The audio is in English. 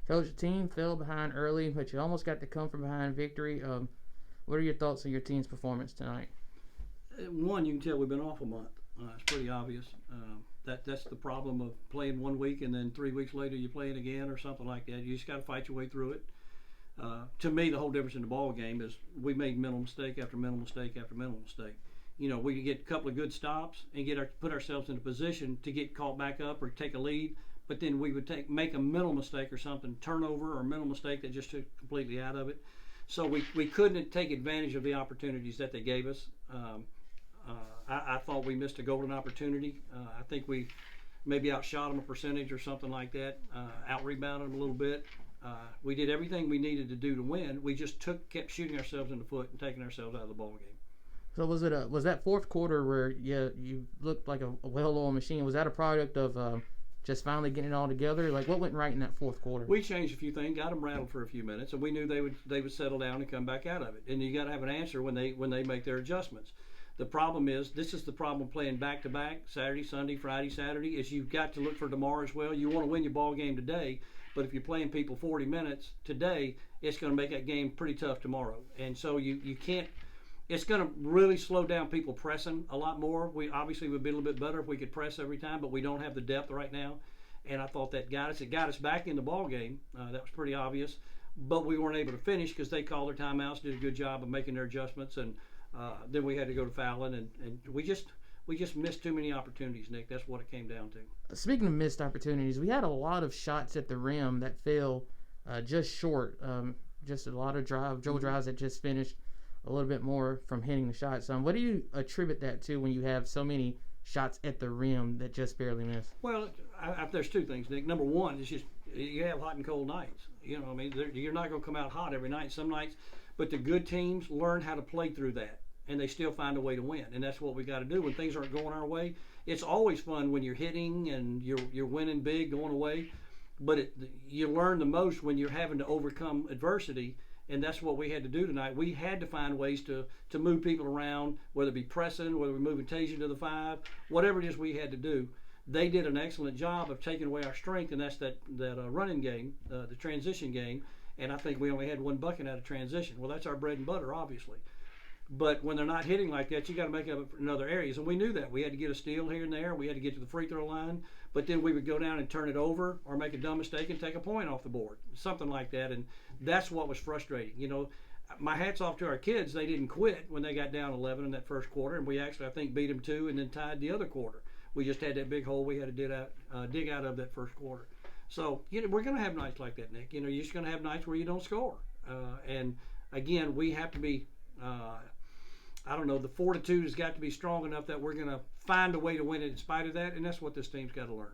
Coach, the team fell behind early, but you almost got to come from behind victory. What are your thoughts on your team's performance tonight? One, you can tell we've been off a month. It's pretty obvious. That's the problem of playing 1 week and then 3 weeks later you play it again or something like that. You just got to fight your way through it. To me, the whole difference in the ball game is we made mental mistake after mental mistake after mental mistake. We could get a couple of good stops and put ourselves in a position to get caught back up or take a lead, but then we would make a mental mistake or something, turnover or mental mistake that just took completely out of it. So we couldn't take advantage of the opportunities that they gave us. I thought we missed a golden opportunity. I think we maybe outshot them a percentage or something like that, out-rebounded them a little bit. We did everything we needed to do to win. We just kept shooting ourselves in the foot and taking ourselves out of the ball game. So was that fourth quarter where you looked like a well-oiled machine? Was that a product of just finally getting it all together? Like, what went right in that fourth quarter? We changed a few things, got them rattled for a few minutes, and we knew they would settle down and come back out of it. And you got to have an answer when they make their adjustments. The problem is, this is the problem playing back-to-back, Saturday, Sunday, Friday, Saturday, is you've got to look for tomorrow as well. You want to win your ball game today, but if you're playing people 40 minutes today, it's going to make that game pretty tough tomorrow. And so you can't – it's going to really slow down people pressing a lot more. We obviously would be a little bit better if we could press every time, but we don't have the depth right now. And I thought that got us. It got us back in the ball game. That was pretty obvious. But we weren't able to finish because they called their timeouts, did a good job of making their adjustments, and then we had to go to fouling, and we just missed too many opportunities, Nick. That's what it came down to. Speaking of missed opportunities, we had a lot of shots at the rim that fell just short. Just a lot of dribble drives that just finished a little bit more from hitting the shot. So what do you attribute that to when you have so many shots at the rim that just barely miss? Well, there's two things, Nick. Number one is just you have hot and cold nights. I mean, you're not going to come out hot every night. Some nights, but the good teams learn how to play through that, and they still find a way to win. And that's what we got to do when things aren't going our way. It's always fun when you're hitting and you're winning big, going away. But you learn the most when you're having to overcome adversity, and that's what we had to do tonight. We had to find ways to move people around, whether it be pressing, whether we're moving Tasia to the 5, whatever it is we had to do. They did an excellent job of taking away our strength, and that's that running game, the transition game. And I think we only had one bucket out of transition. Well, that's our bread and butter, obviously. But when they're not hitting like that, you got to make up in other areas. And we knew that. We had to get a steal here and there. We had to get to the free throw line. But then we would go down and turn it over or make a dumb mistake and take a point off the board, something like that. And that's what was frustrating. My hat's off to our kids. They didn't quit when they got down 11 in that first quarter. And we actually, I think, beat them 2 and then tied the other quarter. We just had that big hole we had to dig out of that first quarter. So, we're going to have nights like that, Nick. You're just going to have nights where you don't score. And, again, we have to be, the fortitude has got to be strong enough that we're going to find a way to win it in spite of that, and that's what this team's got to learn.